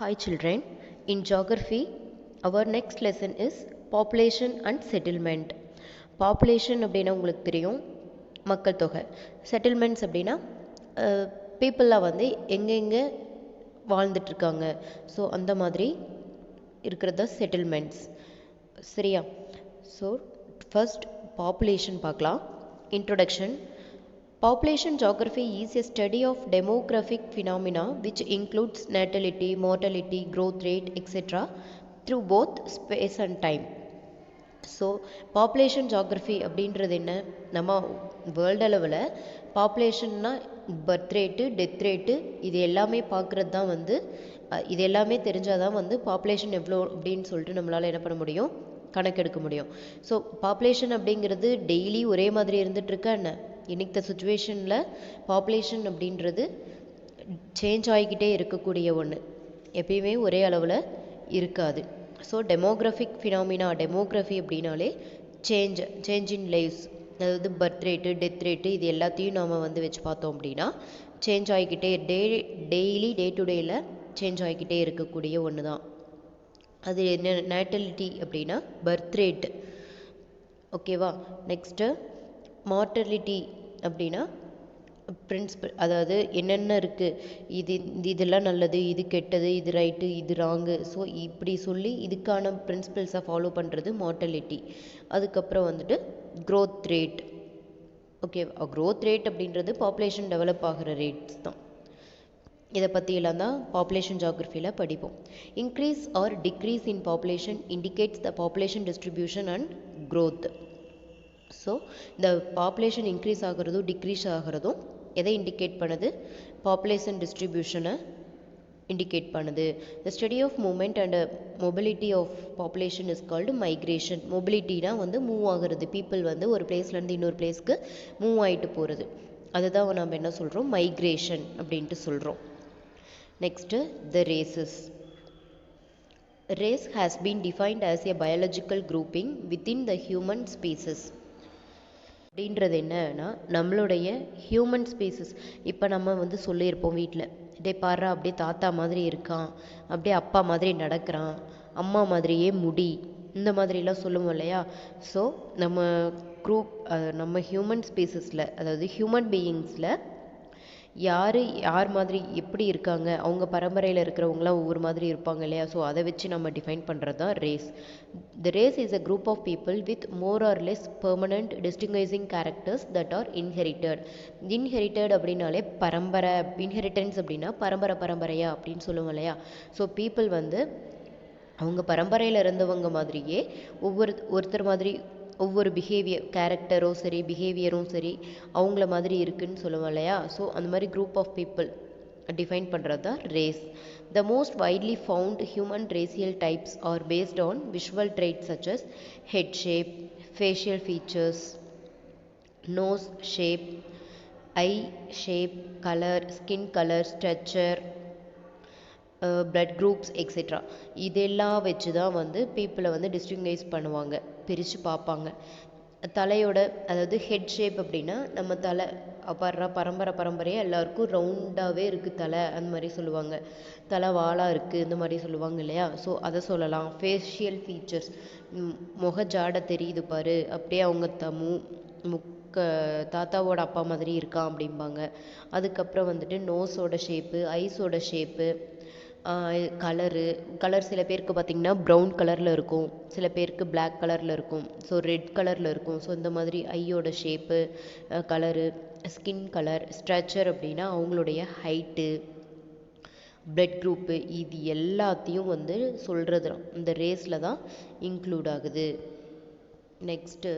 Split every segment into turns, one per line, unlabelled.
Hi children, in geography our next lesson is population and settlement. Population அப்படின்னா உங்களுக்கு தெரியும் மக்கள் தொகை. Settlements அப்படின்னா பீப்புளாக வந்து எங்கெங்கே வாழ்ந்துட்டுருக்காங்க. ஸோ அந்த மாதிரி இருக்கிறது செட்டில்மெண்ட்ஸ். சரியா? ஸோ ஃபர்ஸ்ட் பாப்புலேஷன் பார்க்கலாம். Introduction. Population geography is a study of demographic phenomena which includes natality, mortality, growth rate, etc. through both space and time. So population geography அப்படின்றது என்ன? நம்ம வேர்ல்டு அளவில் பாப்புலேஷன்னா பர்த் ரேட்டு, டெத் ரேட்டு இது எல்லாமே பார்க்குறது தான் வந்து இது எல்லாமே தெரிஞ்சால் தான் வந்து பாப்புலேஷன் எவ்வளோ அப்படின்னு சொல்லிட்டு நம்மளால் என்ன பண்ண முடியும், கணக்கெடுக்க முடியும். ஸோ பாப்புலேஷன் அப்படிங்கிறது டெய்லி ஒரே மாதிரி இருந்துகிட்ருக்கா என்ன? இன்னைக்கு சுச்சுவேஷனில் பாப்புலேஷன் அப்படின்றது சேஞ்ச் ஆகிக்கிட்டே இருக்கக்கூடிய ஒன்று, எப்பயுமே ஒரே அளவில் இருக்காது. ஸோ டெமோக்ராஃபிக் ஃபினாமினா, டெமோக்ராஃபி அப்படின்னாலே சேஞ்ச் இன் லைஃப்ஸ், அதாவது பர்த் ரேட்டு, டெத் ரேட்டு இது எல்லாத்தையும் நாம் வந்து வச்சு பார்த்தோம் அப்படின்னா சேஞ்ச் ஆகிக்கிட்டே டெய்லி டே டு டேயில் சேஞ்ச் ஆகிக்கிட்டே இருக்கக்கூடிய ஒன்று தான். அது என்ன? நேட்டலிட்டி அப்படின்னா பர்த் ரேட்டு. ஓகேவா? நெக்ஸ்ட்டு மார்டலிட்டி அப்படின்னா பிரின்சிபல், அதாவது என்னென்ன இருக்குது, இதெல்லாம் நல்லது, இது கெட்டது, இது ரைட்டு, இது ராங்கு. ஸோ இப்படி சொல்லி இதுக்கான பிரின்சிபல்ஸை ஃபாலோ பண்ணுறது மார்டலிட்டி. அதுக்கப்புறம் வந்துட்டு growth rate. Okay, growth rate அப்படின்றது பாப்புலேஷன் டெவலப் ஆகிற ரேட்ஸ் தான். இதை பற்றியெல்லாம் தான் பாப்புலேஷன் ஜாகிரஃபியில் படிப்போம். Increase or decrease in population indicates the population distribution and growth. So இந்த பாப்புலேஷன் இன்க்ரீஸ் ஆகிறதும் டிக்ரீஸ் ஆகிறதும் எதை இண்டிகேட் பண்ணுது? பாப்புலேஷன் டிஸ்ட்ரிபியூஷனை இண்டிகேட் பண்ணுது. The study of movement and mobility of population is called migration. மொபிலிட்டினா வந்து மூவ் ஆகிறது, பீப்புள் வந்து ஒரு பிளேஸ்லேருந்து இன்னொரு பிளேஸ்க்கு மூவ் ஆகிட்டு போகிறது, அதுதான் நம்ம என்ன சொல்கிறோம், மைக்ரேஷன் அப்படின்ட்டு சொல்கிறோம். Next the races. Race has been defined as a biological grouping within the human species. அப்படின்றது என்னன்னா நம்மளுடைய ஹியூமன் ஸ்பீசிஸ். இப்போ நம்ம வந்து சொல்லியிருப்போம் வீட்டில், டே பாரு அப்படியே தாத்தா மாதிரி இருக்கான், அப்படியே அப்பா மாதிரி நடக்கிறான், அம்மா மாதிரியே முடி, இந்த மாதிரிலாம் சொல்லுவோம் இல்லையா? ஸோ நம்ம குரூப், நம்ம ஹியூமன் ஸ்பீசிஸில், அதாவது ஹியூமன் பீயிங்ஸில் யார் மாதிரி எப்படி இருக்காங்க, அவங்க பரம்பரையில் இருக்கிறவங்களாம் ஒவ்வொரு மாதிரி இருப்பாங்க இல்லையா? ஸோ அதை வச்சு நம்ம டிஃபைன் பண்ணுறது தான் race. The race is a group of people with more or less permanent distinguishing characters that are inherited. Inherited அப்படின்னாலே பரம்பரை, இன்ஹெரிட்டன்ஸ் அப்படின்னா பரம்பரையா அப்படின்னு சொல்லுவோம் இல்லையா? ஸோ பீப்புள் வந்து அவங்க பரம்பரையில் இருந்தவங்க மாதிரியே ஒருத்தர் மாதிரி ஒவ்வொரு பிஹேவியர், கேரக்டரும் சரி பிஹேவியரும் சரி அவங்கள மாதிரி இருக்குன்னு சொல்லுவோம் இல்லையா? ஸோ அந்த மாதிரி குரூப் ஆஃப் பீப்புள் டிஃபைன் பண்ணுறது தான் race. The most widely found human racial types are based on visual traits such as head shape, facial features, nose shape, eye shape, colour, skin colour, structure, blood groups etcetera. இதெல்லாம் வச்சு தான் வந்து பீப்புளை வந்து டிஸ்டிங்வைஸ் பண்ணுவாங்க, பிரித்து பார்ப்பாங்க. தலையோட, அதாவது ஹெட் ஷேப் அப்படின்னா நம்ம தலை பரம்பரையாக எல்லாருக்கும் ரவுண்டாகவே இருக்குது தலை, அந்த மாதிரி சொல்லுவாங்க. தலை வாலாக இருக்குது, இந்த மாதிரி சொல்லுவாங்க இல்லையா? ஸோ அதை சொல்லலாம். ஃபேஷியல் ஃபீச்சர்ஸ், முகஜாடை தெரியுது பாரு, அப்படியே அவங்க தாத்தாவோட அப்பா மாதிரி இருக்கான் அப்படிம்பாங்க. அதுக்கப்புறம் வந்துட்டு நோஸோட ஷேப்பு, ஐஸோட ஷேப்பு, கலர் சில பேருக்கு பார்த்திங்கன்னா ப்ரௌன் கலரில் இருக்கும், சில பேருக்கு பிளாக் கலரில் இருக்கும், ஸோ ரெட் கலரில் இருக்கும். ஸோ இந்த மாதிரி ஐயோட shape, colour, skin colour, structure அப்படின்னா அவங்களுடைய ஹைட்டு, பிளட் குரூப்பு, இது எல்லாத்தையும் வந்து சொல்கிறது இந்த ரேஸில் தான் இன்க்ளூட் ஆகுது. Next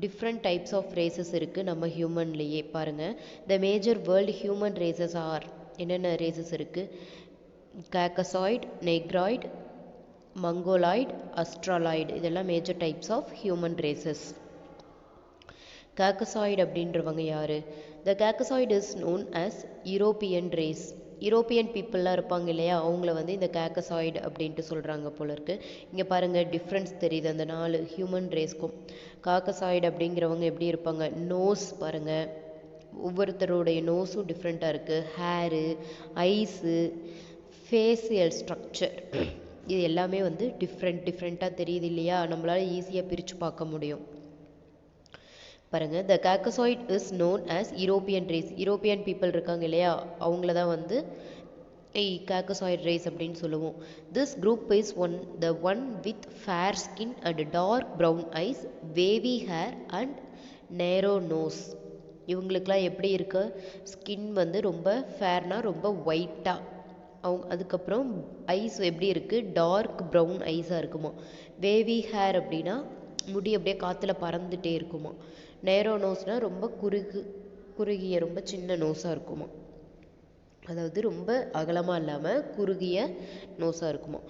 different types of races இருக்குது நம்ம ஹியூமன்லேயே. பாருங்கள், the major world human races are, என்னென்ன ரேசஸ் இருக்குது? காக்கசாய்டு, நெக்ராய்டு, மங்கோலாய்டு, அஸ்ட்ராலாய்டு, இதெல்லாம் major types of human races. Caucasoid அப்படின்றவங்க யார்? The Caucasoid is known as European race. European பீப்புளெலாம் இருப்பாங்க இல்லையா, அவங்கள வந்து இந்த காக்கசாய்டு அப்படின்ட்டு சொல்கிறாங்க போல இருக்குது. இங்கே பாருங்கள் டிஃப்ரென்ஸ் தெரியுது அந்த 4 ஹியூமன் ரேஸ்க்கும். காக்கசாய்டு அப்படிங்கிறவங்க எப்படி இருப்பாங்க? நோஸ் பாருங்கள், ஒவ்வொருத்தருடைய நோஸும் டிஃப்ரெண்ட்டாக இருக்குது, ஹேரு, ஐஸு, ஃபேஷியல் ஸ்ட்ரக்சர் இது எல்லாமே வந்து டிஃப்ரெண்ட்டாக தெரியுது இல்லையா, நம்மளால் ஈஸியாக பிரித்து பார்க்க முடியும். பாருங்கள், the Caucasoid is known as European race. European people இருக்காங்க இல்லையா, அவங்கள தான் வந்து காக்கசாய்ட் ரேஸ் அப்படின்னு சொல்லுவோம். This group is the one with fair skin and dark brown eyes, wavy hair and narrow nose. இவங்களுக்கெல்லாம் எப்படி இருக்கு, ஸ்கின் வந்து ரொம்ப ஃபேர்னா ரொம்ப ஒயிட்டாக, அதுக்கப்புறம் ஐஸ் எப்படி இருக்குது, டார்க் ப்ரௌன் ஐஸாக இருக்குமா. வேவி ஹேர் அப்படின்னா முடி அப்படியே காற்றுல பறந்துகிட்டே இருக்குமா. நேரோ நோஸ்னால் ரொம்ப குறுகிய ரொம்ப சின்ன நோஸாக இருக்குமா, அதாவது ரொம்ப அகலமாக இல்லாமல் குறுகிய நோஸாக இருக்குமா.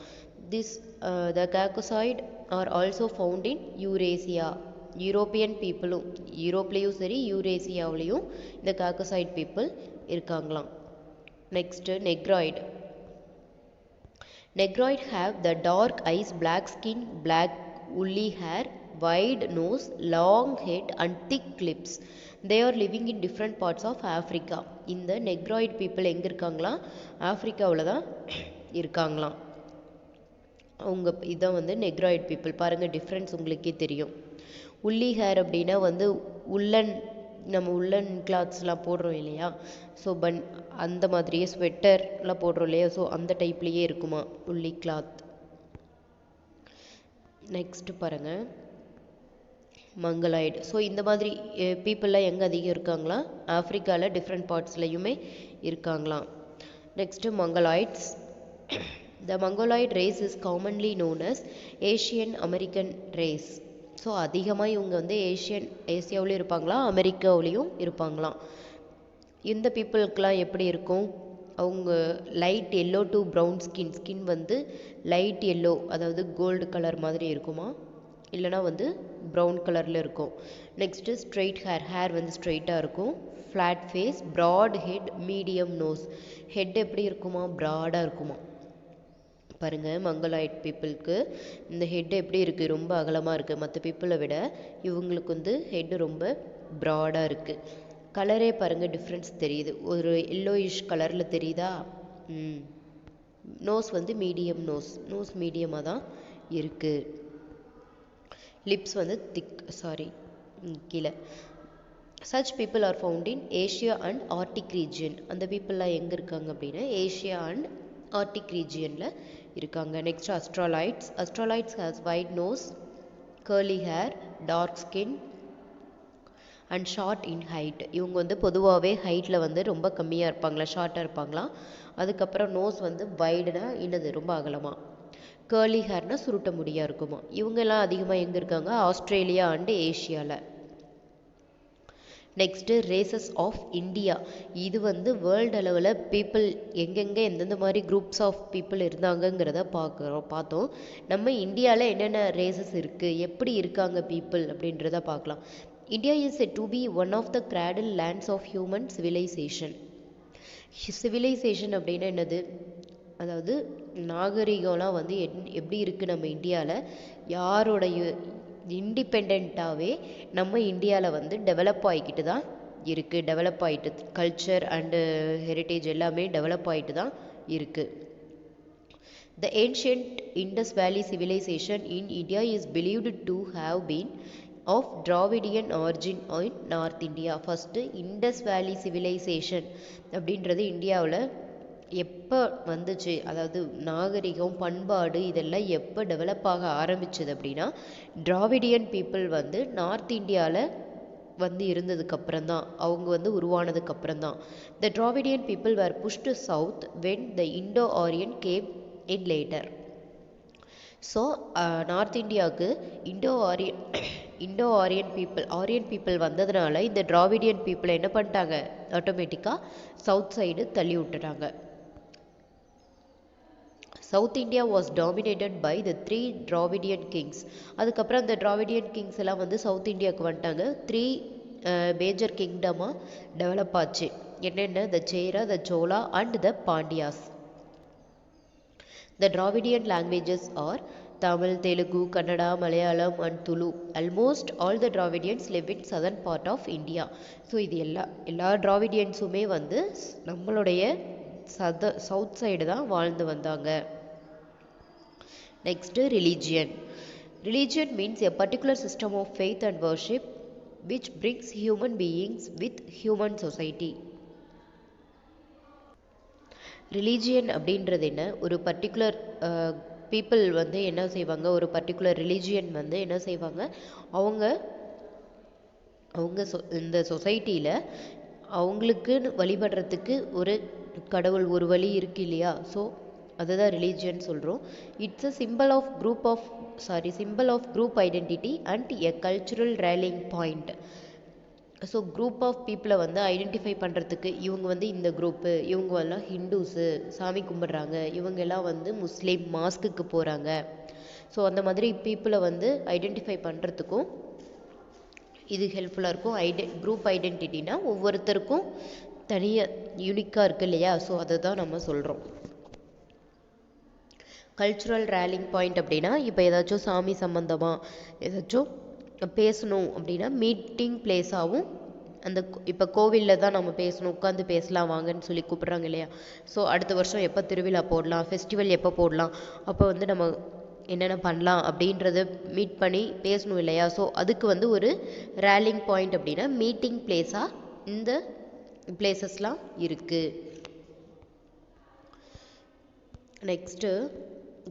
The Caucasoid are also found in Eurasia. European பீப்புளும், யூரோப்லேயும் சரி யூரேசியாவிலையும் இந்த காக்கசாய்ட் பீப்புள் இருக்காங்களாம். Next Negroid. Negroid have the dark eyes, black skin, black woolly hair, wide nose, long head and thick lips. They are living in different parts of Africa. இந்த Negroid people எங்கே இருக்காங்களாம், ஆஃப்ரிக்காவில் தான் இருக்காங்களாம். அவங்க இதான் வந்து நெக்ராய்ட் people. பாருங்கள், டிஃப்ரென்ஸ் உங்களுக்கே தெரியும். உள்ளி ஹேர் அப்படின்னா வந்து நம்ம உள்ளன் கிளாத்ஸ்லாம் போடுறோம் இல்லையா, ஸோ அந்த மாதிரியே ஸ்வெட்டர்லாம் போடுறோம் இல்லையா, ஸோ அந்த டைப்லேயே இருக்குமா உள்ளி கிளாத். நெக்ஸ்ட்டு பாருங்கள், மங்கலாய்டு. ஸோ இந்த மாதிரி பீப்புளெலாம் எங்கே அதிகம் இருக்காங்களா, ஆஃப்ரிக்காவில் டிஃப்ரெண்ட் பார்ட்ஸ்லையுமே இருக்காங்களாம். Next Mongoloids. The Mongoloid race is commonly known as Asian American race. So அதிகமாக இவங்க வந்து ஏசியாவிலையும் இருப்பாங்களாம், அமெரிக்காவிலையும் இருப்பாங்களாம். இந்த பீப்புளுக்கெலாம் எப்படி இருக்கும், அவங்க light yellow to brown skin வந்து லைட் எல்லோ, அதாவது கோல்டு கலர் மாதிரி இருக்குமா, இல்லைனா வந்து ப்ரௌன் கலரில் இருக்கும். நெக்ஸ்ட்டு ஸ்ட்ரெயிட் ஹேர் வந்து ஸ்ட்ரெயிட்டாக இருக்கும். Flat face, broad head, medium nose. Head எப்படி இருக்குமா, ப்ராடாக இருக்குமா. பாருங்கள், மங்கலாய்ட் பீப்புளுக்கு இந்த ஹெட் எப்படி இருக்குது, ரொம்ப அகலமாக இருக்குது. மற்ற பீப்புளை விட இவங்களுக்கு வந்து ஹெட்டு ரொம்ப ப்ராடாக இருக்குது. கலரே பாருங்கள் டிஃப்ரென்ஸ் தெரியுது, ஒரு எல்லோயிஷ் கலரில் தெரியுதா. நோஸ் வந்து மீடியம் நோஸ் மீடியமாக தான் இருக்குது. லிப்ஸ் வந்து கீழே. Such people are found in Asia and Arctic region. அந்த பீப்புளெலாம் எங்கே இருக்காங்க அப்படின்னா ஏஷியா அண்ட் ஆர்டிக் ரீஜியனில் இருக்காங்க. Next Australoids. Australoids has wide nose, curly hair, dark skin and short in height. இவங்க வந்து பொதுவாகவே ஹைட்டில் வந்து ரொம்ப கம்மியாக இருப்பாங்களா, ஷார்ட்டாக இருப்பாங்களாம். அதுக்கப்புறம் நோஸ் வந்து வைடுனா இன்னது ரொம்ப அகலமாக. கர்லி ஹேர்னால் சுருட்ட முடியாக இருக்குமா. இவங்கெல்லாம் அதிகமாக எங்கே இருக்காங்க, ஆஸ்திரேலியா அண்டு ஏஷியாவில். Next races of India. இது வந்து வேர்ல்டு அளவில் பீப்புள் எங்கெங்கே எந்தெந்த மாதிரி குரூப்ஸ் ஆஃப் பீப்புள் இருந்தாங்கங்கிறத பார்த்தோம். நம்ம இந்தியாவில் என்னென்ன ரேசஸ் இருக்குது, எப்படி இருக்காங்க பீப்புள் அப்படின்றத பார்க்கலாம். India is said to be one of the cradle lands of human civilisation. Civilisation அப்படின்னா என்னது, அதாவது நாகரிகம்லாம் வந்து எப்படி இருக்குது நம்ம இந்தியாவில், யாரோடைய இண்டிபெண்ட்டாகவே நம்ம இந்தியாவில் வந்து டெவலப் ஆகிக்கிட்டு தான் இருக்குது. டெவலப் ஆகிட்டு கல்ச்சர் அண்டு ஹெரிட்டேஜ் எல்லாமே டெவலப் ஆகிட்டு தான் இருக்குது. The ancient Indus Valley civilization in India is believed to have been of Dravidian origin in North India. First Indus valley civilisation அப்படின்றது இந்தியாவில் எப்போ வந்துச்சு, அதாவது நாகரிகம் பண்பாடு இதெல்லாம் எப்போ டெவலப் ஆக ஆரம்பிச்சது அப்படின்னா, டிராவிடியன் பீப்புள் வந்து நார்த் இந்தியாவில் வந்து இருந்ததுக்கப்புறம் தான், அவங்க வந்து உருவானதுக்கப்புறம் தான். The Dravidian people were pushed south when the Indo Aryan came in later. So north இந்தியாவுக்கு இண்டோ ஆரியன் பீப்புள் வந்ததுனால இந்த டிராவிடியன் பீப்புளை என்ன பண்ணிட்டாங்க, ஆட்டோமேட்டிக்காக சவுத் சைடு தள்ளி விட்டுட்டாங்க. South India was dominated by the 3 Dravidian kings. அதுக்கப்புறம் அந்த டிராவிடியன் கிங்ஸ் எல்லாம் வந்து சவுத் இந்தியாவுக்கு வந்துட்டாங்க. 3 மேஜர் கிங்டமாக டெவலப் ஆச்சு. என்னென்ன, the Chera, the Chola and the Pandyas. The Dravidian languages are Tamil, Telugu, Kannada, Malayalam and Tulu. Almost all the Dravidians live in southern part of India. So இது எல்லா டிராவிடியன்ஸுமே வந்து நம்மளுடைய சவுத் சைடு தான் வாழ்ந்து வந்தாங்க. Next religion. Religion means a particular system of faith and worship which brings human beings with human society. Religion அப்படின்றது என்ன, ஒரு பர்டிகுலர் பீப்புள் வந்து என்ன செய்வாங்க, ஒரு பர்டிகுலர் ரிலீஜியன் வந்து என்ன செய்வாங்க, அவங்க இந்த சொசைட்டியில் அவங்களுக்குன்னு வழிபடுறதுக்கு ஒரு கடவுள், ஒரு வழி இருக்கு இல்லையா, ஸோ அதுதான் ரிலீஜியன் சொல்கிறோம். It's a simple of group identity and a cultural rallying point. So group of பீப்புளை வந்து ஐடென்டிஃபை பண்ணுறதுக்கு, இவங்க வந்து இந்த குரூப்பு, இவங்க எல்லாம் ஹிந்துஸு சாமி கும்பிட்றாங்க, இவங்க எல்லாம் வந்து முஸ்லீம் மாஸ்க்குக்கு போகிறாங்க. ஸோ அந்த மாதிரி பீப்புளை வந்து ஐடென்டிஃபை பண்ணுறதுக்கும் இது ஹெல்ப்ஃபுல்லாக இருக்கும். குரூப் ஐடென்டிட்டினா ஒவ்வொருத்தருக்கும் தனியாக யூனிக்காக இருக்குது இல்லையா, ஸோ அதை தான் நம்ம சொல்கிறோம். கல்ச்சுரல் ரேலிங் பாயிண்ட் அப்படின்னா, இப்போ ஏதாச்சும் சாமி சம்மந்தமாக ஏதாச்சும் பேசணும் அப்படின்னா மீட்டிங் பிளேஸாகவும், அந்த இப்போ கோவிலில் தான் நம்ம பேசணும், உட்காந்து பேசலாம் வாங்கன்னு சொல்லி கூப்பிட்றாங்க இல்லையா, ஸோ அடுத்த வருஷம் எப்போ திருவிழா போடலாம், ஃபெஸ்டிவல் எப்போ போடலாம், அப்போ வந்து நம்ம என்னென்ன பண்ணலாம் அப்படின்றத மீட் பண்ணி பேசணும் இல்லையா, ஸோ அதுக்கு வந்து ஒரு ரேலிங் பாயிண்ட் அப்படின்னா மீட்டிங் பிளேஸாக இந்த பிளேசஸ்லாம் இருக்குது. Next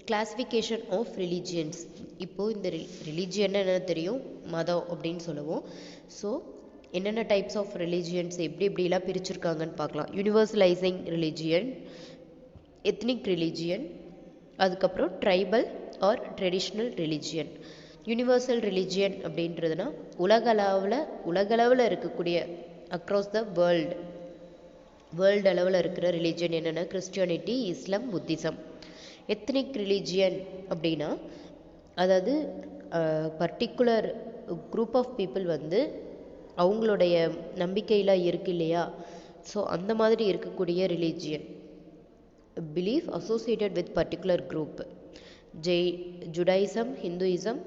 classification of religions. இப்போது இந்த ரிலீஜியன் என்ன தெரியும், மதம் அப்படின்னு சொல்லுவோம். ஸோ என்னென்ன டைப்ஸ் ஆஃப் ரிலீஜியன்ஸ் எப்படிலாம் பிரிச்சுருக்காங்கன்னு பார்க்கலாம். யூனிவர்சலைசிங் ரிலீஜியன், எத்னிக் ரிலீஜியன், அதுக்கப்புறம் tribal or traditional religion. Universal religion அப்படின்றதுனா உலகளவில் இருக்கக்கூடிய அக்ராஸ் த வேர்ல்டு அளவில் இருக்கிற ரிலீஜியன் என்னென்னா Christianity, Islam, Buddhism. Ethnic religion அப்படின்னா, அதாவது பர்டிகுலர் குரூப் ஆஃப் பீப்புள் வந்து அவங்களுடைய நம்பிக்கையில் இருக்கு இல்லையா, ஸோ அந்த மாதிரி இருக்கக்கூடிய religion. Belief associated with particular group. Judaism, Hinduism,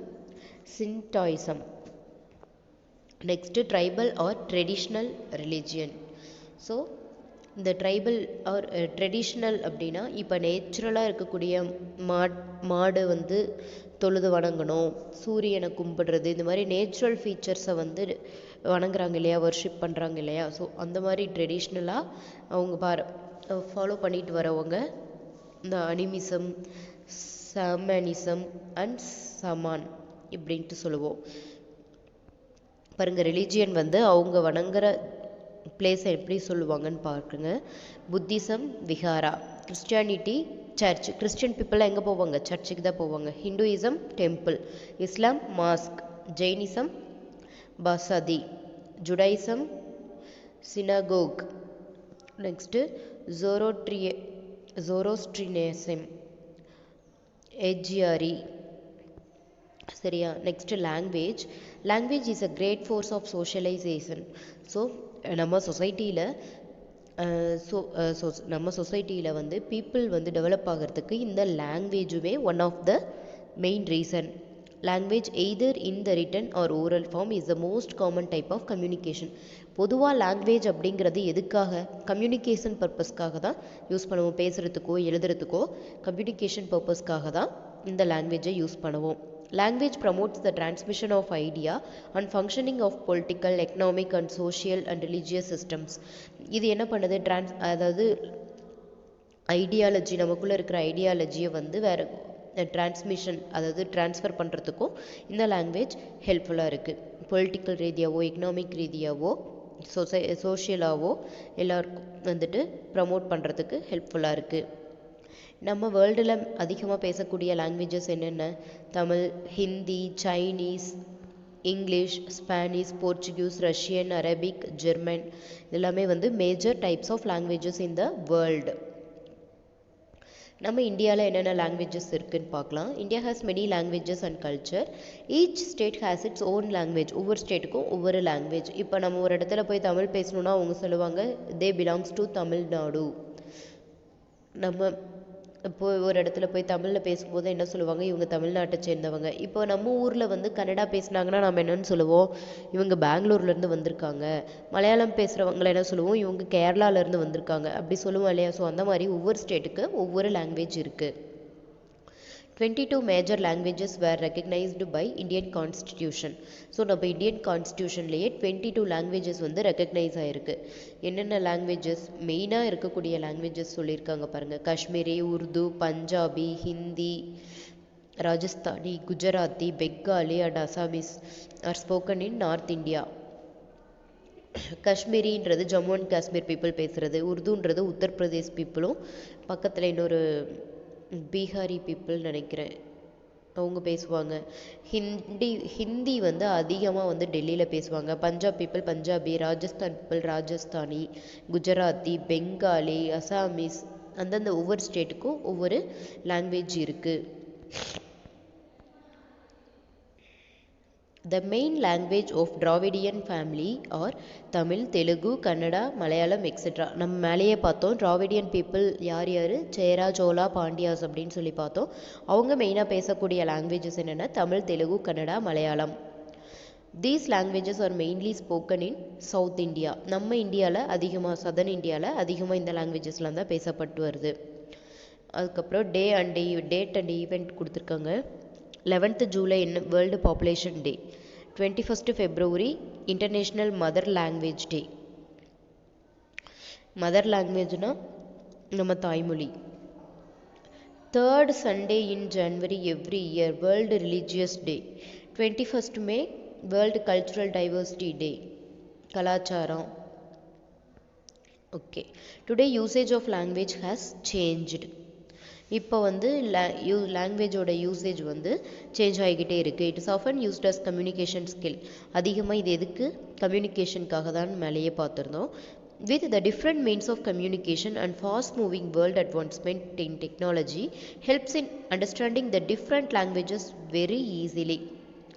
Shintoism. Next tribal or traditional religion. So இந்த ட்ரைபல் ஆர் ட்ரெடிஷ்னல் அப்படின்னா, இப்போ நேச்சுரலாக இருக்கக்கூடிய மாடு வந்து தொழுது வணங்கணும், சூரியனை கும்பிடுறது, இந்த மாதிரி நேச்சுரல் ஃபீச்சர்ஸை வந்து வணங்குறாங்க இல்லையா, வர்ஷிப் பண்ணுறாங்க இல்லையா, ஸோ அந்த மாதிரி ட்ரெடிஷ்னலாக அவங்க ஃபாலோ பண்ணிட்டு வரவங்க இந்த அனிமிசம், சமனிசம் அண்ட் சமான் இப்படின்ட்டு சொல்லுவோம். பாருங்கள், ரிலீஜியன் வந்து அவங்க வணங்குற பிளேஸை எப்படி சொல்லுவாங்கன்னு பார்க்குங்க. Buddhism vihara, Christianity church, Christian பீப்புளாக எங்கே போவாங்க, சர்ச்சுக்கு தான் போவாங்க. Hinduism temple, Islam mosque, Jainism basadi, Judaism synagogue. Next Zoroastrianism agiary. சரியா? Next language is a great force of socialization. So நம்ம சொசைட்டியில் வந்து பீப்புள் வந்து டெவலப் ஆகிறதுக்கு இந்த லாங்குவேஜுமே one of the main reason. Language either in the written or oral form is the most common type of communication. பொதுவாக language அப்படிங்கிறது எதுக்காக, communication பர்பஸ்க்காக தான் யூஸ் பண்ணுவோம். பேசுகிறதுக்கோ எழுதுறதுக்கோ கம்யூனிகேஷன் பர்பஸ்க்காக தான் இந்த லாங்குவேஜை யூஸ் பண்ணுவோம். Language promotes the transmission of idea and functioning of political, economic and social and religious systems. இது என்ன பண்ணுது, அதாவது ஐடியாலஜி, நமக்குள்ளே இருக்கிற ஐடியாலஜியை வந்து வேறு டிரான்ஸ்மிஷன், அதாவது ட்ரான்ஸ்ஃபர் பண்ணுறதுக்கும் இந்த லாங்குவேஜ் ஹெல்ப்ஃபுல்லாக இருக்குது. பொலிட்டிக்கல் ரீதியாவோ, எக்கனாமிக் ரீதியாவோ, சோஷியலாவோ எல்லாருக்கும் வந்துட்டு ப்ரமோட் பண்ணுறதுக்கு ஹெல்ப்ஃபுல்லாக இருக்குது. நம்ம வேர்ல்டில் அதிகமாக பேசக்கூடிய லாங்குவேஜஸ் என்னென்ன, Tamil, Hindi, Chinese, English, Spanish, Portuguese, Russian, Arabic, German, எல்லாமே வந்து major types of languages in the world. நம்ம இந்தியாவில் என்னென்ன லாங்குவேஜஸ் இருக்குதுன்னு பார்க்கலாம். India has many languages and culture. Each state has its own language. ஒவ்வொரு ஸ்டேட்டுக்கும் ஒவ்வொரு லாங்குவேஜ். இப்போ நம்ம ஒரு இடத்துல போய் தமிழ் பேசணுன்னா அவங்க சொல்லுவாங்க தே பிலாங்ஸ் டு தமிழ்நாடு. நம்ம இப்போ ஒரு இடத்துல போய் தமிழில் பேசும்போது என்ன சொல்லுவாங்க, இவங்க தமிழ்நாட்டை சேர்ந்தவங்க. இப்போ நம்ம ஊரில் வந்து கன்னடா பேசுனாங்கன்னா நம்ம என்னன்னு சொல்லுவோம், இவங்க பெங்களூர்லேருந்து வந்திருக்காங்க. மலையாளம் பேசுகிறவங்களை என்ன சொல்லுவோம், இவங்க கேரளாலேருந்து வந்திருக்காங்க, அப்படி சொல்லுவோம் இல்லையா. ஸோ அந்த மாதிரி ஒவ்வொரு ஸ்டேட்டுக்கு ஒவ்வொரு லாங்குவேஜ் இருக்குது. 22 major languages were recognized by Indian Constitution. So நம்ம இந்தியன் கான்ஸ்டியூஷன்லேயே 22 லாங்குவேஜஸ் வந்து ரெக்கக்னைஸ் ஆகிருக்கு. என்னென்ன லாங்குவேஜஸ் மெயினாக இருக்கக்கூடிய லாங்குவேஜஸ் சொல்லியிருக்காங்க பாருங்கள். Kashmiri, Urdu, Punjabi, Hindi, Rajasthani, Gujarati, Bengali and Assamese are spoken in north India. காஷ்மீரின்றது ஜம்மு அண்ட் காஷ்மீர் பீப்புள் பேசுகிறது. உருதுன்றது உத்தரப்பிரதேஷ் பீப்புளும் பக்கத்தில் இன்னொரு பீகாரி பீப்புள் நினைக்கிறேன் அவங்க பேசுவாங்க. ஹிந்தி வந்து அதிகமாக வந்து டெல்லியில் பேசுவாங்க. Punjab people Punjabi, Rajasthan people Rajasthani, Gujarati, Bengali, Assamese, அந்தந்த ஒவ்வொரு ஸ்டேட்டுக்கும் ஒவ்வொரு லாங்குவேஜ் இருக்குது. The main language of Dravidian family are Tamil, Telugu, Kannada, Malayalam, etc. நம்ம மேலேயே பார்த்தோம் Dravidian people யார் யார், சேரா, சோலா, பாண்டியாஸ் அப்படின்னு சொல்லி பார்த்தோம். அவங்க மெயினாக பேசக்கூடிய லாங்குவேஜஸ் என்னென்னா Tamil, Telugu, Kannada, Malayalam. These languages are mainly spoken in South India. நம்ம இந்தியாவில் அதிகமாக, சதர்ன் இந்தியாவில் அதிகமாக இந்த லாங்குவேஜஸ்லாம் தான் பேசப்பட்டு வருது. அதுக்கப்புறம் டேட் அண்ட் ஈவெண்ட் கொடுத்துருக்காங்க. 11th July world population day. 21st February international mother language day. Mother லாங்குவேஜ்னா நம்ம தாய்மொழி. 3rd Sunday in January every year world religious day. 21st May world cultural diversity day, கலாச்சாரம். Okay, today usage of language has changed. இப்போ வந்து லாங்குவேஜோட usage வந்து change ஆகிக்கிட்டே இருக்குது. It is often used as communication skill. அதிகமாக இது எதுக்கு, கம்யூனிகேஷனுக்காக தான் மேலேயே பார்த்துருந்தோம். With the different means of communication and fast moving world advancement in technology helps in understanding the different languages very easily.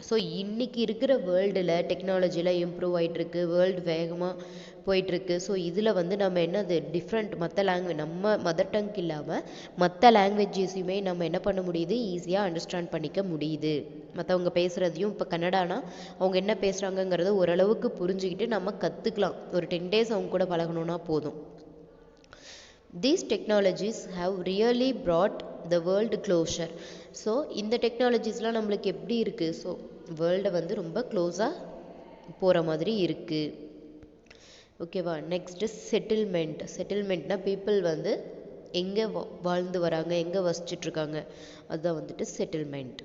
So இன்றைக்கி இருக்கிற வேர்ல்டில் டெக்னாலஜியில் இம்ப்ரூவ் ஆகிட்டுருக்கு, வேர்ல்டு வேகமாக போயிட்டுருக்கு. ஸோ இதில் வந்து நம்ம என்னது டிஃப்ரெண்ட் மற்ற லாங்குவேஜ், நம்ம மதர் டங் இல்லாமல் மற்ற லாங்குவேஜஸையுமே நம்ம என்ன பண்ண முடியுது, ஈஸியாக அண்டர்ஸ்டாண்ட் பண்ணிக்க முடியுது. மற்றவங்க பேசுகிறதையும், இப்போ கன்னடானா அவங்க என்ன பேசுகிறாங்கங்கிறத ஓரளவுக்கு புரிஞ்சுக்கிட்டு நம்ம கற்றுக்கலாம். ஒரு 10 days அவங்க கூட பழகணுன்னா போதும். These technologies have really brought the world closer. So இந்த டெக்னாலஜிஸ்லாம் நம்மளுக்கு எப்படி இருக்குது, ஸோ வேர்ல்டை வந்து ரொம்ப க்ளோஸாக போகிற மாதிரி இருக்குது. ஓகேவா. Next settlement. செட்டில்மெண்ட்னா பீப்புள் வந்து எங்கே வாழ்ந்து வராங்க, எங்கே வசிச்சிட்ருக்காங்க, அதுதான் வந்துட்டு settlement.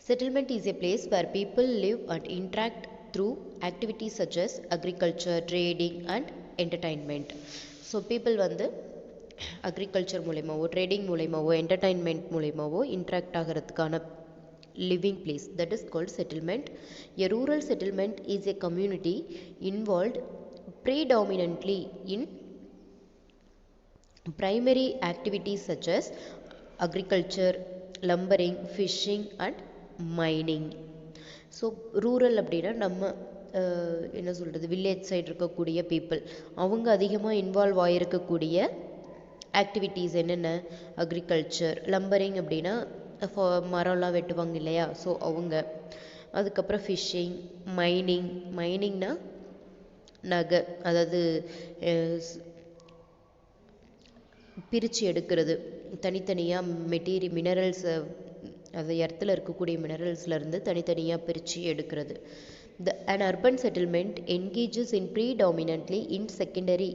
Settlement is a place where people live and interact through activities such as agriculture, trading and entertainment. So people வந்து அக்ரிகல்ச்சர் மூலயமாவோ, ட்ரேடிங் மூலயமாவோ, என்டர்டைன்மெண்ட் மூலயமாவோ இன்ட்ராக்ட் ஆகிறதுக்கான living place, that is called settlement. A rural settlement is a community involved predominantly in primary activities such as agriculture, lumbering, fishing and mining. So rural அப்படின்னா நம்ம என்ன சொல்கிறது, village side இருக்கக்கூடிய people, அவங்க அதிகமாக involve ஆகிருக்கக்கூடிய activities என்னென்ன, agriculture, லம்பரிங் அப்படின்னா மரம்லாம் வெட்டுவாங்க இல்லையா, ஸோ அவங்க. அதுக்கப்புறம் ஃபிஷ்ஷிங், மைனிங்னா நகை, அதாவது பிரித்து எடுக்கிறது, தனித்தனியாக மினரல்ஸை, அது எர்த்தில் இருக்கக்கூடிய மினரல்ஸ்லேருந்து தனித்தனியாக பிரித்து எடுக்கிறது. An urban settlement engages in predominantly in secondary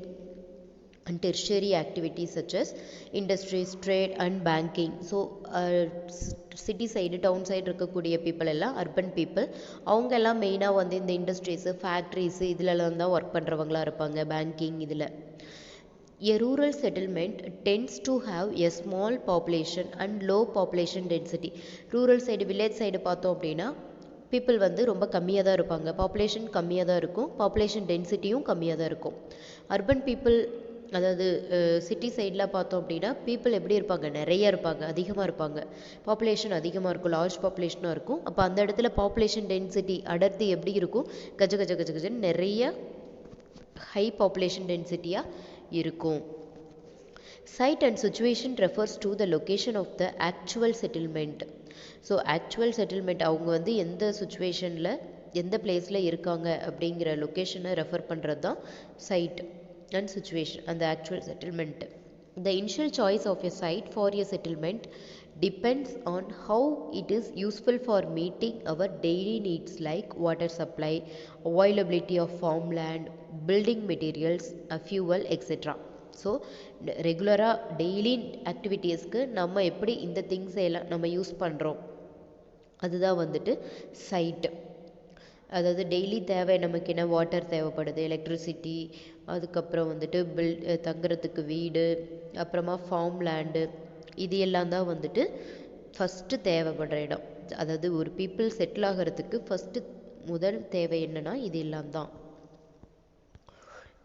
and tertiary activities such as industries, trade and banking. So city side, town side இருக்கக்கூடிய பீப்புள் எல்லாம் அர்பன் பீப்புள். அவங்க எல்லாம் மெயினாக வந்து இந்த இண்டஸ்ட்ரீஸு, ஃபேக்ட்ரிஸு இதிலெல்லாம் தான் ஒர்க் பண்ணுறவங்களாக இருப்பாங்க, பேங்கிங் இதில். A rural settlement tends to have a small population and low population density. Rural side, village side பார்த்தோம் அப்படின்னா பீப்புள் வந்து ரொம்ப கம்மியாக தான் இருப்பாங்க, பாப்புலேஷன் கம்மியாக தான் இருக்கும், பாப்புலேஷன் டென்சிட்டியும் கம்மியாக தான் இருக்கும். அர்பன் பீப்புள், அதாவது சிட்டி சைடில் பார்த்தோம் அப்படின்னா பீப்புள் எப்படி இருப்பாங்க, நிறைய இருப்பாங்க, அதிகமாக இருப்பாங்க, பாப்புலேஷன் அதிகமாக இருக்கும், லார்ஜ் பாப்புலேஷனாக இருக்கும். அப்போ அந்த இடத்துல பாப்புலேஷன் டென்சிட்டி, அடர்த்தி எப்படி இருக்கும், கஜன்னு நிறைய ஹை பாப்புலேஷன் டென்சிட்டியாக இருக்கும். Site and situation refers to the location of the actual settlement. So actual settlement அவங்க வந்து எந்த சுச்சுவேஷனில் எந்த பிளேஸில் இருக்காங்க அப்படிங்கிற லொக்கேஷனை ரெஃபர் பண்ணுறது தான் சைட் அண்ட் சுச்சுவேஷன் அந்த actual settlement. The initial choice of a site for a settlement depends on how it is useful for meeting our daily needs like water supply, availability of farmland, building materials, fuel, etc. So ரெகுலராக daily ஆக்டிவிட்டீஸ்க்கு நம்ம எப்படி இந்த திங்ஸை எல்லாம் நம்ம use பண்ணுறோம் அதுதான் வந்துட்டு சைட்டு. அதாவது டெய்லி தேவை நமக்கு என்ன வாட்டர் தேவைப்படுது, எலக்ட்ரிசிட்டி, அதுக்கப்புறம் வந்துட்டு தங்குறதுக்கு வீடு, அப்புறமா ஃபார்ம் லேண்டு, இது எல்லாம் தான் வந்துட்டு ஃபஸ்ட்டு தேவைப்படுற இடம். அதாவது ஒரு பீப்புள் செட்டில் ஆகிறதுக்கு ஃபஸ்ட்டு முதல் தேவை என்னன்னா இது எல்லாம் தான்.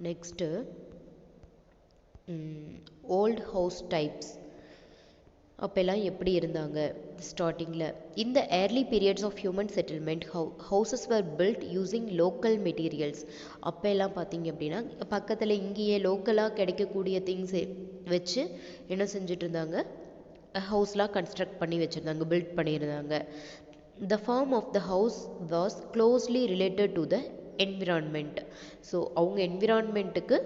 நெக்ஸ்ட்டு ஓல்ட் ஹவுஸ் டைப்ஸ் அப்போல்லாம் எப்படி இருந்தாங்க ஸ்டார்டிங்கில். இந்த early periods of human settlement houses were built using local materials. அப்போ எல்லாம் பார்த்தீங்க அப்படின்னா பக்கத்தில் இங்கேயே லோக்கலாக கிடைக்கக்கூடிய திங்ஸை வச்சு என்ன செஞ்சுட்டு இருந்தாங்க, ஹவுஸ்லாம் கன்ஸ்ட்ரக்ட் பண்ணி வச்சுருந்தாங்க, பில்ட் பண்ணியிருந்தாங்க. The form of the house was closely related to the environment. So அவங்க என்விரான்மெண்ட்டுக்கு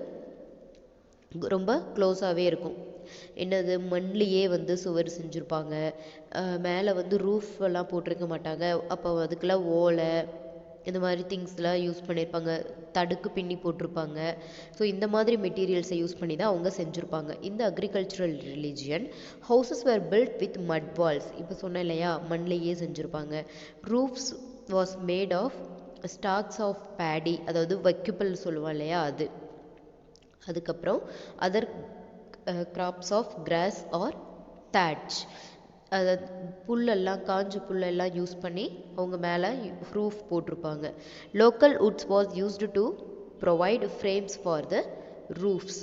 ரொம்ப க்ளோஸாகவே இருக்கும். என்னது மண்லேயே வந்து சுவர் செஞ்சுருப்பாங்க, மேலே வந்து ரூஃப் எல்லாம் போட்டிருக்க மாட்டாங்க. அப்போ அதுக்கெல்லாம் ஓலை இந்த மாதிரி திங்ஸ்லாம் யூஸ் பண்ணியிருப்பாங்க, தடுக்கு பின்னி போட்டிருப்பாங்க. ஸோ இந்த மாதிரி மெட்டீரியல்ஸை யூஸ் பண்ணி தான் அவங்க செஞ்சுருப்பாங்க. இந்த agricultural religion houses were built with mud walls. இப்போ சொன்னேன் இல்லையா, மண்லேயே செஞ்சுருப்பாங்க. Roofs was made of stacks of paddy, அதாவது வைக்கப்பிள் சொல்லுவோம் இல்லையா அது. அதுக்கப்புறம் other crops of grass or thatch, அதாவது புல்லெல்லாம் காஞ்ச புல்லெல்லாம் யூஸ் பண்ணி அவங்க மேலே ரூஃப் போட்டிருப்பாங்க. Local Woods was used to provide frames for the roofs.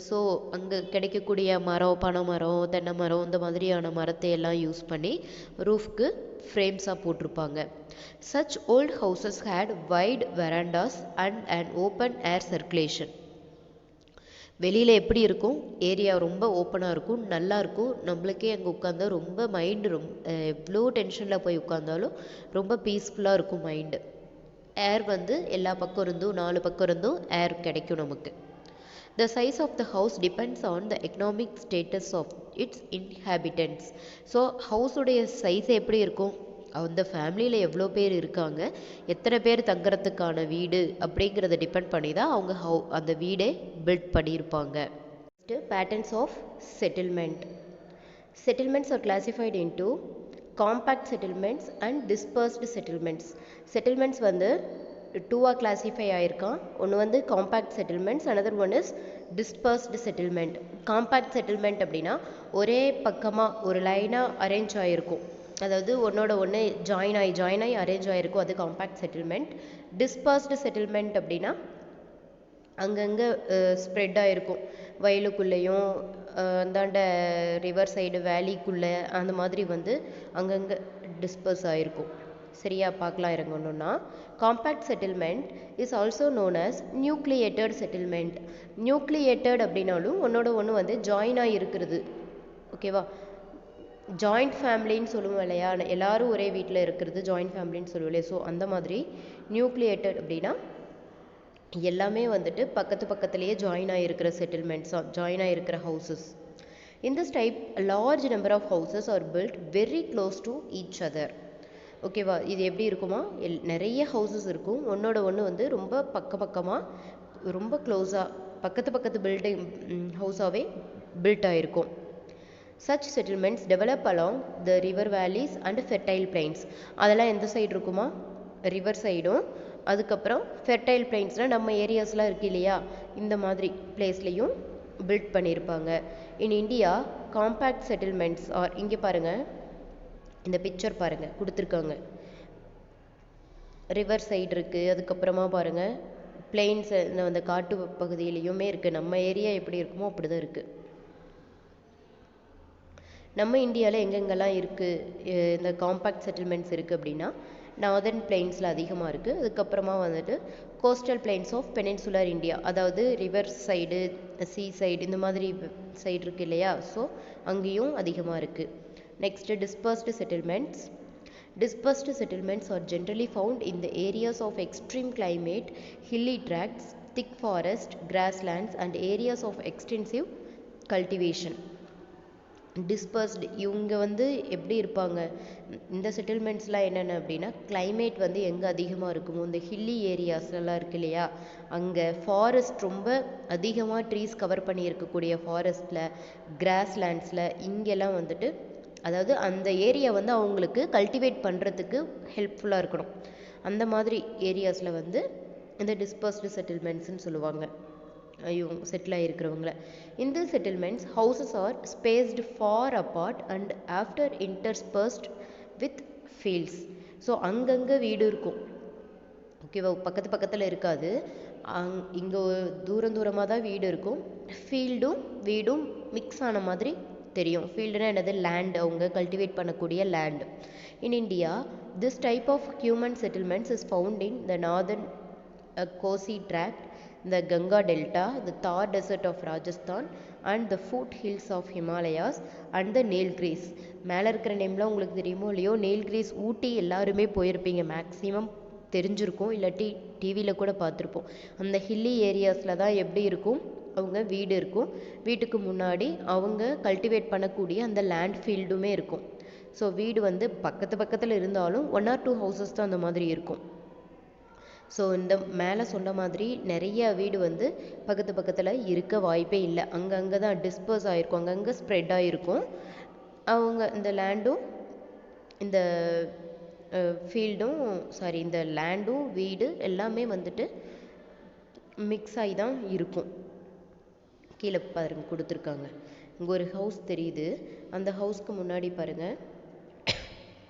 So அங்கே கிடைக்கக்கூடிய மரம், பனை மரம், தென்னை மரம், இந்த மாதிரியான மரத்தை எல்லாம் யூஸ் பண்ணி ரூஃப்க்கு ஃப்ரேம்ஸாக போட்டிருப்பாங்க. Such old houses had wide verandas and and open air circulation. வெளியில் எப்படி இருக்கும், ஏரியா ரொம்ப ஓப்பனாக இருக்கும், நல்லாயிருக்கும். நம்மளுக்கே அங்கே உட்காந்தா ரொம்ப மைண்டு எவ்வளோ டென்ஷனில் போய் உட்காந்தாலும் ரொம்ப பீஸ்ஃபுல்லாக இருக்கும் மைண்டு. ஏர் வந்து எல்லா பக்கம் இருந்தும் 4 பக்கம் இருந்தும் ஏர் கிடைக்கும் நமக்கு. The size of the house depends on the economic status of its inhabitants. So ஹவுஸுடைய சைஸ் எப்படி இருக்கும், அந்த ஃபேமிலியில் எவ்வளோ பேர் இருக்காங்க, எத்தனை பேர் தங்குறதுக்கான வீடு அப்படிங்கிறத டிபெண்ட் பண்ணி தான் அவங்க அந்த வீடே பில்ட் பண்ணியிருப்பாங்க. Patterns of settlement. Settlements are classified into compact settlements and dispersed settlements. Settlements வந்து 2ஆக கிளாஸிஃபை ஆகிருக்கான். ஒன்று வந்து compact settlements, another one is dispersed settlement. Compact settlement அப்படின்னா ஒரே பக்கமாக ஒரு லைனாக அரேஞ்ச் ஆகிருக்கும், அதாவது ஒன்றோட ஒன்று ஜாயின் ஆகி அரேஞ்ச் ஆகிருக்கும், அது காம்பேக்ட் செட்டில்மெண்ட். டிஸ்பர்ஸ்டு செட்டில்மெண்ட் அப்படின்னா அங்கங்கே ஸ்ப்ரெட் ஆகிருக்கும், வயலுக்குள்ளேயும் அந்தாண்ட ரிவர் சைடு வேலிக்குள்ளே அந்த மாதிரி வந்து அங்கங்கே டிஸ்பர்ஸ் ஆகிருக்கும். சரியா, பார்க்கலாம் இறங்கணும்னா. Compact settlement is also known as nucleated settlement. Nucleated அப்படின்னாலும் ஒன்றோட ஒன்று வந்து ஜாயின் ஆகி இருக்கிறது. ஓகேவா, ஜாயிண்ட் ஃபேமிலின்னு சொல்லுவோம் இல்லையா, எல்லாரும் ஒரே வீட்டில் இருக்கிறது ஜாயிண்ட் ஃபேமிலின்னு சொல்லுவோம் இல்லையா. ஸோ அந்த மாதிரி நியூக்ளியேட்டட் அப்படின்னா எல்லாமே வந்துட்டு பக்கத்துலேயே ஜாயின் ஆகிருக்கிற செட்டில்மெண்ட்ஸாக, ஜாயின் ஆகிருக்கிற houses. In this type, a large number of houses are built very close to each other. ஓகேவா, இது எப்படி இருக்குமா, நிறைய ஹவுசஸ் இருக்கும், ஒன்றோட ஒன்று வந்து ரொம்ப பக்கமாக ரொம்ப க்ளோஸாக பக்கத்து பில்டிங் ஹவுஸாகவே பில்ட் ஆகிருக்கும். Such settlements develop along the river valleys and fertile plains. அதெல்லாம் எந்த சைடு இருக்குமா, ரிவர் சைடும், அதுக்கப்புறம் ஃபெர்டைல் பிளைன்ஸ்னால் நம்ம ஏரியாஸ்லாம் இருக்கு இல்லையா, இந்த மாதிரி பிளேஸ்லேயும் பில்ட் பண்ணியிருப்பாங்க. In India compact settlements are, இங்கே பாருங்கள் இந்த பிக்சர் பாருங்கள் கொடுத்துருக்காங்க, ரிவர் சைடு இருக்குது, அதுக்கப்புறமா பாருங்கள் பிளெயின்ஸ் அந்த காட்டு பகுதியிலையுமே இருக்குது. நம்ம ஏரியா எப்படி இருக்குமோ அப்படி தான் இருக்குது. நம்ம இந்தியாவில் எங்கெங்கெல்லாம் இருக்குது இந்த காம்பேக்ட் செட்டில்மெண்ட்ஸ் இருக்குது அப்படின்னா, நார்தர்ன் பிளெயின்ஸில் அதிகமாக இருக்குது. அதுக்கப்புறமா வந்துட்டு coastal plains of peninsular India, அதாவது ரிவர் சைடு, சீ சைடு, இந்த மாதிரி சைடு இருக்குது இல்லையா, ஸோ அங்கேயும் அதிகமாக இருக்குது. Next dispersed settlements. Dispersed settlements are generally found in the areas of extreme climate, hilly tracts, thick forest, grasslands and areas of extensive cultivation. Dispersed இவங்க வந்து எப்படி இருப்பாங்க, இந்த செட்டில்மெண்ட்ஸ்லாம் என்னென்ன அப்படின்னா, கிளைமேட் வந்து எங்கே அதிகமாக இருக்குமோ இந்த ஹில்லி ஏரியாஸ்லாம் இருக்கு இல்லையா, அங்கே ஃபாரஸ்ட் ரொம்ப அதிகமாக ட்ரீஸ் கவர் பண்ணி இருக்கக்கூடிய ஃபாரஸ்ட்டில், கிராஸ்லேண்ட்ஸில் இங்கெல்லாம் வந்துட்டு, அதாவது அந்த ஏரியா வந்து அவங்களுக்கு கல்டிவேட் பண்ணுறதுக்கு ஹெல்ப்ஃபுல்லாக இருக்கணும். அந்த மாதிரி ஏரியாஸில் வந்து இந்த டிஸ்பர்ஸ்டு செட்டில்மெண்ட்ஸ்ன்னு சொல்லுவாங்க இவங்க செட்டில் ஆகிருக்கிறவங்கள. இந்த settlements houses are spaced far apart and after interspersed with fields. So அங்கங்கே வீடு இருக்கும், ஓகேவா, பக்கத்து பக்கத்தில் இருக்காது, இங்கே தூரம் தூரமாக தான் வீடு இருக்கும், ஃபீல்டும் வீடும் மிக்ஸ் ஆன மாதிரி தெரியும். ஃபீல்டுனா என்னது, லேண்ட், அவங்க கல்டிவேட் பண்ணக்கூடிய land. In India this type of human settlements is found in the northern Kosi tract, the Ganga delta, the Thar desert of Rajasthan and the foothills of Himalayas and the Nilgiris. மேலே இருக்கிற நேம்லாம் உங்களுக்கு தெரியுமோ இல்லையோ, நீல்கிரிஸ் ஊட்டி எல்லாருமே போயிருப்பீங்க, மேக்ஸிமம் தெரிஞ்சிருக்கும், இல்லாட்டி டிவியில் கூட பார்த்துருப்போம். அந்த ஹில்லி ஏரியாஸில் தான் எப்படி இருக்கும், அவங்க வீடு இருக்கும், வீட்டுக்கு முன்னாடி அவங்க கல்டிவேட் பண்ணக்கூடிய அந்த லேண்ட் ஃபீல்டுமே இருக்கும். ஸோ வீடு வந்து பக்கத்து பக்கத்தில் இருந்தாலும் 1 or 2 ஹவுசஸ் தான் அந்த மாதிரி இருக்கும். ஸோ இந்த மேலே சொன்ன மாதிரி நிறைய வீடு வந்து பக்கத்து பக்கத்தில் இருக்க வாய்ப்பே இல்லை, அங்கங்கே தான் டிஸ்பர்ஸ் ஆகிருக்கும், அங்கங்கே ஸ்ப்ரெட் ஆகிருக்கும். அவங்க இந்த லேண்டும் இந்த ஃபீல்டும் இந்த லேண்டும் வீடு எல்லாமே வந்துட்டு மிக்ஸ் ஆகி தான் இருக்கும். கீழே பாருங்கள் கொடுத்துருக்காங்க, இங்கே ஒரு ஹவுஸ் தெரியுது, அந்த ஹவுஸ்க்கு முன்னாடி பாருங்கள்,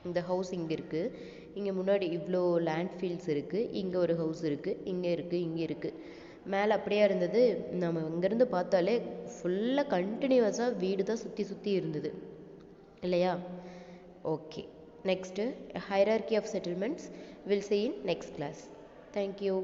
இந்த ஹவுஸ் இங்கே இருக்குது, இங்கே முன்னாடி இவ்வளோ லேண்ட் ஃபீல்ட்ஸ் இருக்குது, இங்கே ஒரு ஹவுஸ் இருக்குது, இங்கே இருக்குது, இங்கே இருக்குது. மேலே அப்படியே இருந்தது, நம்ம இங்கேருந்து பார்த்தாலே ஃபுல்லாக கண்டினியூவஸாக வீடு தான் சுற்றி சுற்றி இருந்தது இல்லையா. Okay, next hierarchy of settlements will see in next class. Thank you.